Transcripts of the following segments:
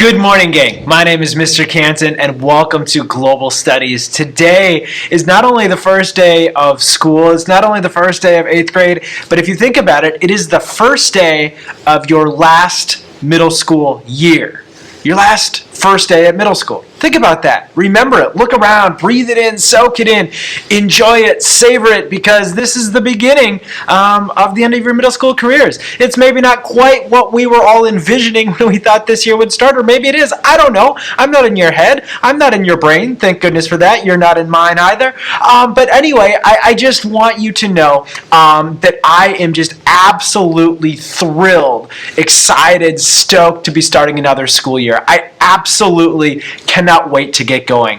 Good morning, gang. My name is Mr. Canton, and welcome to Global Studies. Today is not only the first day of school, it's not only the first day of 8th grade, but if you think about it, it is the first day of your last middle school year. Your last first day at middle school. Think about that. Remember it. Look around. Breathe it in. Soak it in. Enjoy it. Savor it, because this is the beginning of the end of your middle school careers. It's maybe not quite what we were all envisioning when we thought this year would start, or maybe it is. I don't know. I'm not in your head. I'm not in your brain. Thank goodness for that. You're not in mine either. But anyway, I just want you to know that I am just absolutely thrilled, excited, stoked to be starting another school year. I absolutely cannot wait to get going.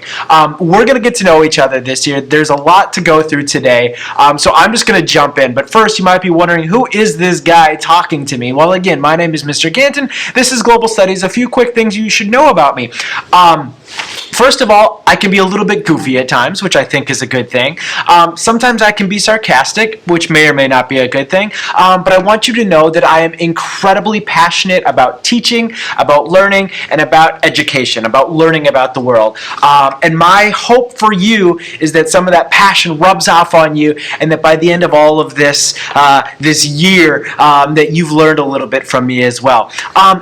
We're going to get to know each other this year. There's a lot to go through today, so I'm just going to jump in. But first, you might be wondering, who is this guy talking to me? Well, again, my name is Mr. Canton. This is Global Studies. A few quick things you should know about me. First of all, I can be a little bit goofy at times, which I think is a good thing. Sometimes I can be sarcastic, which may or may not be a good thing. But I want you to know that I am incredibly passionate about teaching, about learning, and about education, about learning about the world. And my hope for you is that some of that passion rubs off on you, and that by the end of all of this this year, that you've learned a little bit from me as well.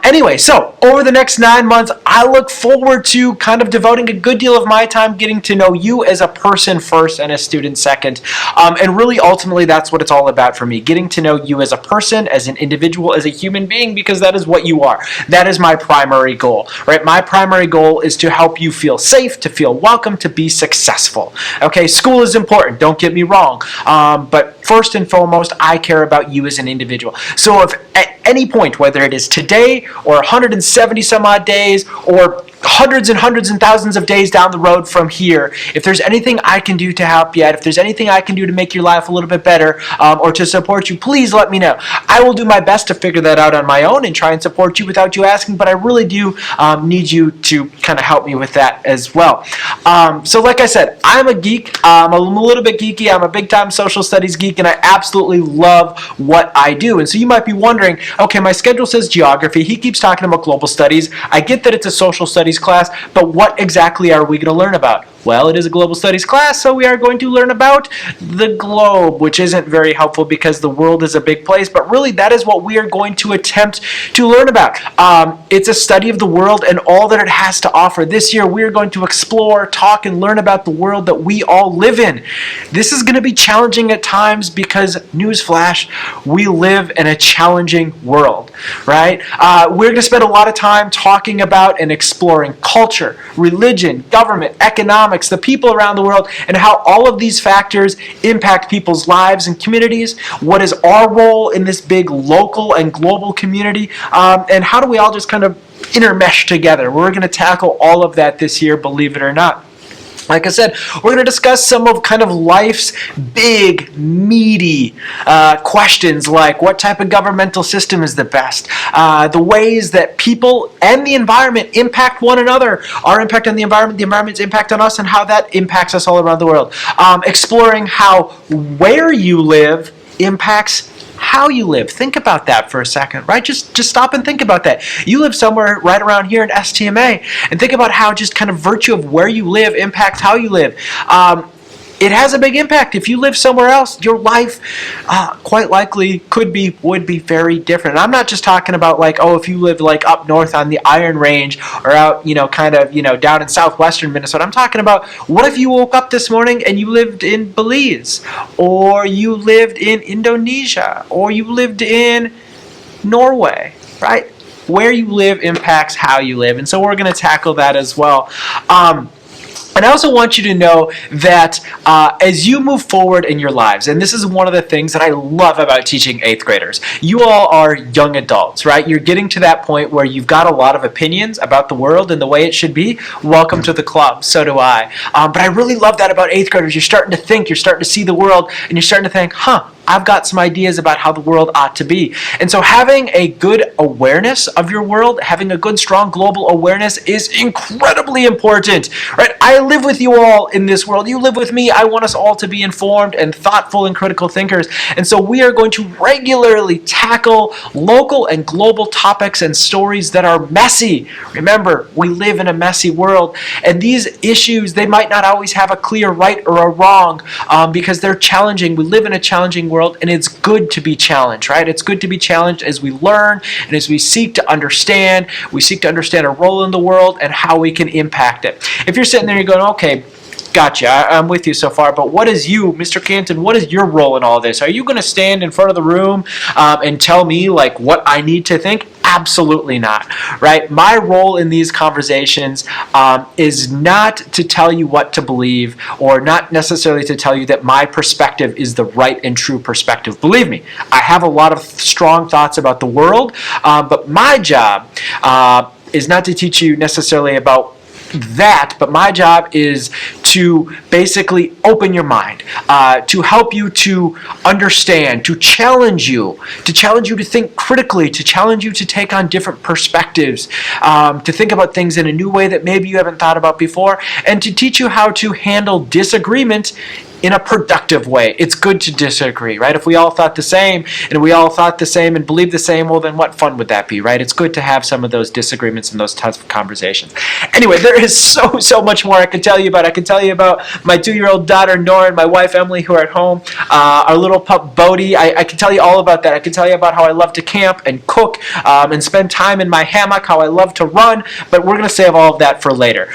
Anyway, so over the next 9 months, I look forward to kind of devoting a good deal of my time getting to know you as a person first and a student second. And really, ultimately, that's what it's all about for me, getting to know you as a person, as an individual, as a human being, because that is what you are. That is my primary goal, right? My primary goal is to help you feel safe, to feel welcome, to be successful. Okay, school is important, don't get me wrong, but first and foremost, I care about you as an individual. So if at any point, whether it is today or 170 some odd days or hundreds and hundreds and thousands of days down the road from here, if there's anything I can do to help you out, if there's anything I can do to make your life a little bit better, or to support you, please let me know. I will do my best to figure that out on my own and try and support you without you asking, but I really do need you to kind of help me with that as well. So like I said, I'm a geek. I'm a little bit geeky. I'm a big-time social studies geek, and I absolutely love what I do. And so you might be wondering, okay, my schedule says geography. He keeps talking about global studies. I get that it's a social studies class, but what exactly are we going to learn about? Well, it is a global studies class, so we are going to learn about the globe, which isn't very helpful because the world is a big place, but really that is what we are going to attempt to learn about. It's a study of the world and all that it has to offer. This year we are going to explore, talk, and learn about the world that we all live in. This is going to be challenging at times because, newsflash, we live in a challenging world, right? We're going to spend a lot of time talking about and exploring culture, religion, government, economics, the people around the world, and how all of these factors impact people's lives and communities. What is our role in this big local and global community? And how do we all just kind of intermesh together? We're going to tackle all of that this year, believe it or not. Like I said, we're going to discuss some of kind of life's big, meaty questions, like what type of governmental system is the best, the ways that people and the environment impact one another, our impact on the environment's impact on us, and how that impacts us all around the world. Exploring how where you live impacts how you live. Think about that for a second, right? Just stop and think about that. You live somewhere right around here in STMA, and think about how just kind of virtue of where you live impacts how you live. It has a big impact. If you live somewhere else, your life quite likely would be very different. And I'm not just talking about like, oh, if you live like up north on the Iron Range or out, kind of, down in southwestern Minnesota. I'm talking about, what if you woke up this morning and you lived in Belize, or you lived in Indonesia, or you lived in Norway, right? Where you live impacts how you live. And so we're going to tackle that as well. And I also want you to know that as you move forward in your lives, and this is one of the things that I love about teaching 8th graders, you all are young adults, right? You're getting to that point where you've got a lot of opinions about the world and the way it should be. Welcome to the club. So do I. But I really love that about 8th graders. You're starting to think, you're starting to see the world, and you're starting to think, I've got some ideas about how the world ought to be. And so having a good awareness of your world, having a good, strong global awareness is incredibly important, right? I live with you all in this world. You live with me. I want us all to be informed and thoughtful and critical thinkers. And so we are going to regularly tackle local and global topics and stories that are messy. Remember, we live in a messy world, and these issues, they might not always have a clear right or a wrong because they're challenging. We live in a challenging world, and it's good to be challenged, right? It's good to be challenged as we learn and as we seek to understand. We seek to understand our role in the world and how we can impact it. If you're sitting there and you're going, okay, gotcha, I'm with you so far, but what is you, Mr. Canton, what is your role in all this? Are you going to stand in front of the room and tell me like what I need to think? Absolutely not, right? My role in these conversations is not to tell you what to believe, or not necessarily to tell you that my perspective is the right and true perspective. Believe me, I have a lot of strong thoughts about the world, but my job is not to teach you necessarily about that, but my job is to basically open your mind, to help you to understand, to challenge you to think critically, to challenge you to take on different perspectives, to think about things in a new way that maybe you haven't thought about before, and to teach you how to handle disagreement in a productive way. It's good to disagree, right? If we all thought the same and believed the same, well, then what fun would that be, right? It's good to have some of those disagreements and those tough conversations. Anyway, there is so much more I could tell you about. I could tell you about my 2-year-old daughter, Nora, and my wife, Emily, who are at home. Our little pup, Bodie. I can tell you all about that. I can tell you about how I love to camp and cook and spend time in my hammock, how I love to run, but we're going to save all of that for later.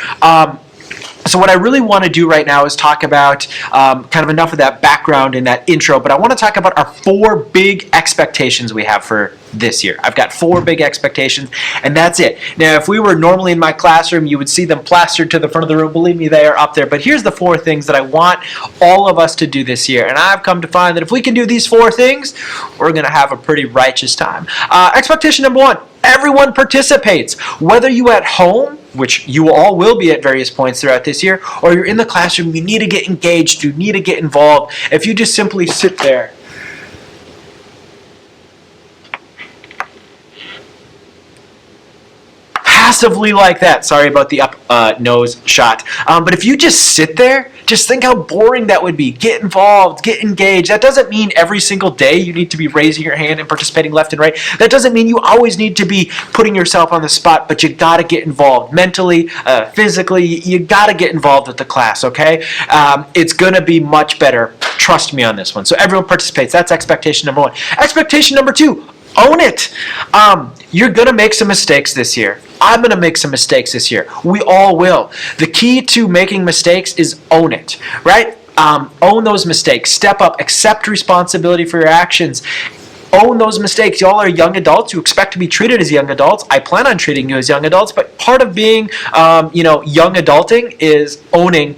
So what I really want to do right now is talk about kind of enough of that background and that intro, but I want to talk about our 4 big expectations we have for this year. I've got 4 big expectations, and that's it. Now, if we were normally in my classroom, you would see them plastered to the front of the room. Believe me, they are up there. But here's the 4 things that I want all of us to do this year, and I've come to find that if we can do these 4 things, we're going to have a pretty righteous time. Expectation number 1, everyone participates. Whether you at home, which you all will be at various points throughout this year, or you're in the classroom, you need to get engaged, you need to get involved. If you just simply sit there passively like that, sorry about the up nose shot, but if you just sit there, just think how boring that would be. Get involved, get engaged. That doesn't mean every single day you need to be raising your hand and participating left and right. That doesn't mean you always need to be putting yourself on the spot, but you got to get involved mentally, physically. You got to get involved with the class, okay? It's going to be much better. Trust me on this one. So everyone participates. That's expectation number 1. Expectation number 2, own it. You're going to make some mistakes this year. I'm going to make some mistakes this year. We all will. The key to making mistakes is own it, right? Own those mistakes. Step up. Accept responsibility for your actions. Own those mistakes. Y'all are young adults. You expect to be treated as young adults. I plan on treating you as young adults, but part of being, young adulting is owning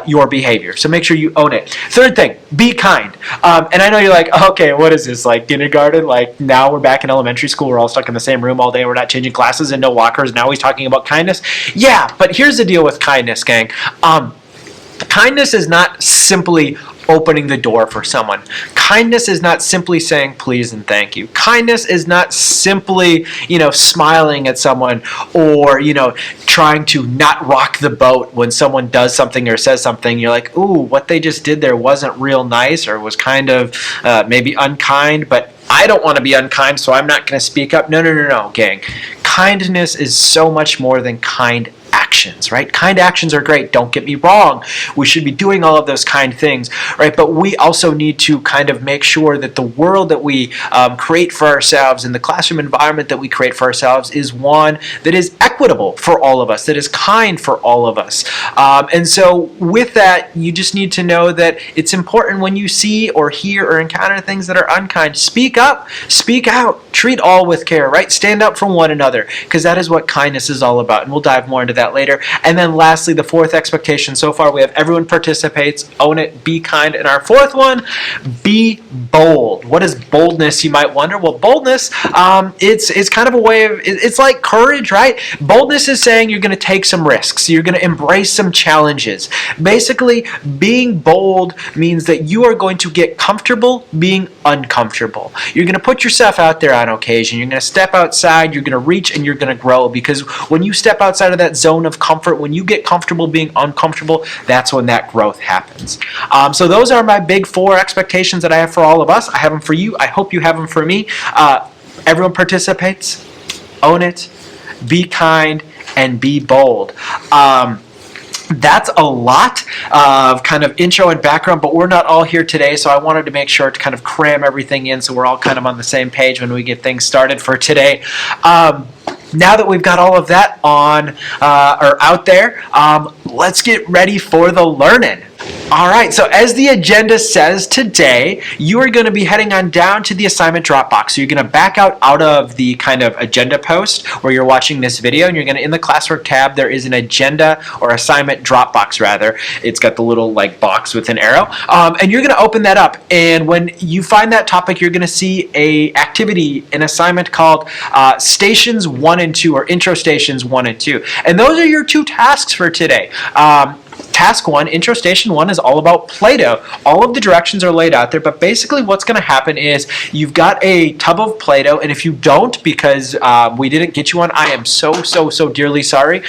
your behavior. So make sure you own it. 3rd thing, be kind. And I know you're like, okay, what is this, like kindergarten? Like now we're back in elementary school. We're all stuck in the same room all day. We're not changing classes and no walkers. Now he's talking about kindness. Yeah, but here's the deal with kindness, gang. Kindness is not simply opening the door for someone. Kindness is not simply saying please and thank you. Kindness is not simply, smiling at someone or, trying to not rock the boat when someone does something or says something. You're like, ooh, what they just did there wasn't real nice or was kind of maybe unkind, but I don't want to be unkind, so I'm not going to speak up. No, gang. Kindness is so much more than kind actions, right? Kind actions are great. Don't get me wrong. We should be doing all of those kind things, right? But we also need to kind of make sure that the world that we create for ourselves and the classroom environment that we create for ourselves is one that is equitable for all of us, that is kind for all of us. And so with that, you just need to know that it's important when you see or hear or encounter things that are unkind, speak up, speak out, treat all with care, right? Stand up for one another, because that is what kindness is all about. And we'll dive more into that later. And then lastly, the fourth expectation so far, we have everyone participates, own it, be kind. And our fourth one, be bold. What is boldness, you might wonder? Well, boldness, it's kind of a way of, it's like courage, right? Boldness is saying you're going to take some risks. You're going to embrace some challenges. Basically, being bold means that you are going to get comfortable being uncomfortable. You're going to put yourself out there on occasion. You're going to step outside, you're going to reach, and you're going to grow, because when you step outside of that zone of comfort, when you get comfortable being uncomfortable, that's when that growth happens. So those are my big four expectations that I have for all of us. I have them for you. I hope you have them for me. Everyone participates, own it, be kind, and be bold. That's a lot of kind of intro and background, but we're not all here today, so I wanted to make sure to kind of cram everything in so we're all kind of on the same page when we get things started for today. Now that we've got all of that on or out there, let's get ready for the learning. All right, so as the agenda says today, you are going to be heading on down to the assignment Dropbox. So you're going to back out of the kind of agenda post where you're watching this video, and you're going to, in the classwork tab, there is an agenda or assignment Dropbox rather. It's got the little like box with an arrow, and you're going to open that up. And when you find that topic, you're going to see an assignment called Stations 1 and 2, or Intro Stations 1 and 2. And those are your two tasks for today. Task 1, Intro Station 1, is all about Play-Doh. All of the directions are laid out there, but basically what's going to happen is you've got a tub of Play-Doh, and if you don't, because we didn't get you one, I am so dearly sorry.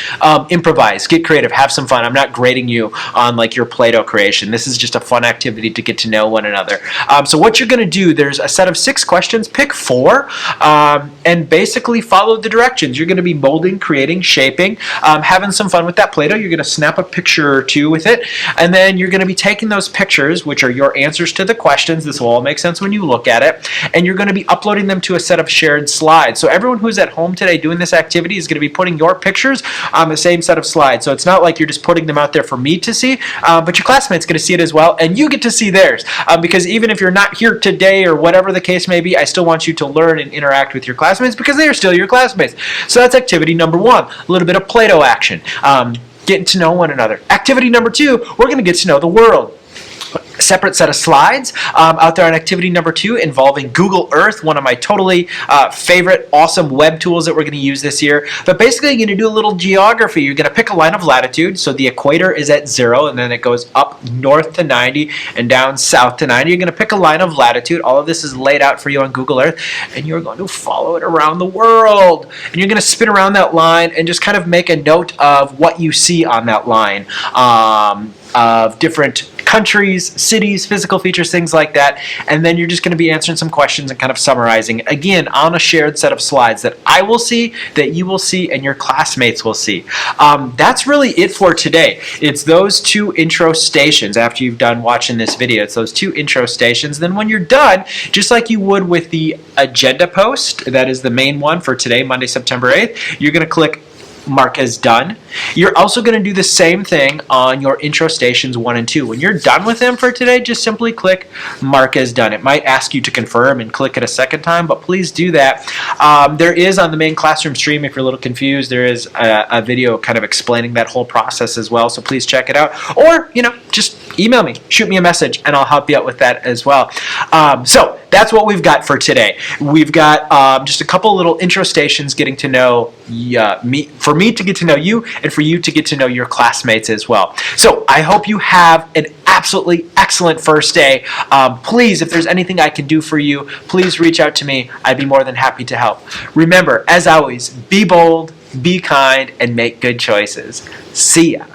Improvise, get creative, have some fun. I'm not grading you on like your Play-Doh creation. This is just a fun activity to get to know one another. So what you're going to do, there's a set of 6 questions, pick 4, and basically follow the directions. You're going to be molding, creating, shaping, having some fun with that Play-Doh. You're going to snap a picture or 2 with it, and then you're going to be taking those pictures, which are your answers to the questions. This will all make sense when you look at it, and you're going to be uploading them to a set of shared slides. So everyone who's at home today doing this activity is going to be putting your pictures on the same set of slides. So it's not like you're just putting them out there for me to see, but your classmates going to see it as well, and you get to see theirs, because even if you're not here today or whatever the case may be, I still want you to learn and interact with your classmates because they are still your classmates. So that's activity number 1, a little bit of Play-Doh action. Getting to know one another. Activity number 2, we're going to get to know the world. A separate set of slides out there on activity number 2 involving Google Earth, one of my totally favorite awesome web tools that we're going to use this year. But basically you're going to do a little geography. You're going to pick a line of latitude, so the equator is at 0, and then it goes up north to 90 and down south to 90. You're going to pick a line of latitude. All of this is laid out for you on Google Earth, and you're going to follow it around the world. And you're going to spin around that line and just kind of make a note of what you see on that line, of different countries, cities, physical features, things like that. And then you're just going to be answering some questions and kind of summarizing, again, on a shared set of slides that I will see, that you will see, and your classmates will see. That's really it for today. It's those 2 intro stations after you've done watching this video. It's those 2 intro stations. Then when you're done, just like you would with the agenda post, that is the main one for today, Monday, September 8th, you're going to click mark as done. You're also going to do the same thing on your intro stations 1 and 2. When you're done with them for today, just simply click mark as done. It might ask you to confirm and click it a second time, but please do that. There is on the main classroom stream, if you're a little confused, there is a video kind of explaining that whole process as well, so please check it out. Or, just email me, shoot me a message, and I'll help you out with that as well. So that's what we've got for today. We've got just a couple little intro stations getting to know me, for me to get to know you, and for you to get to know your classmates as well. So I hope you have an absolutely excellent first day. Please, if there's anything I can do for you, please reach out to me. I'd be more than happy to help. Remember, as always, be bold, be kind, and make good choices. See ya.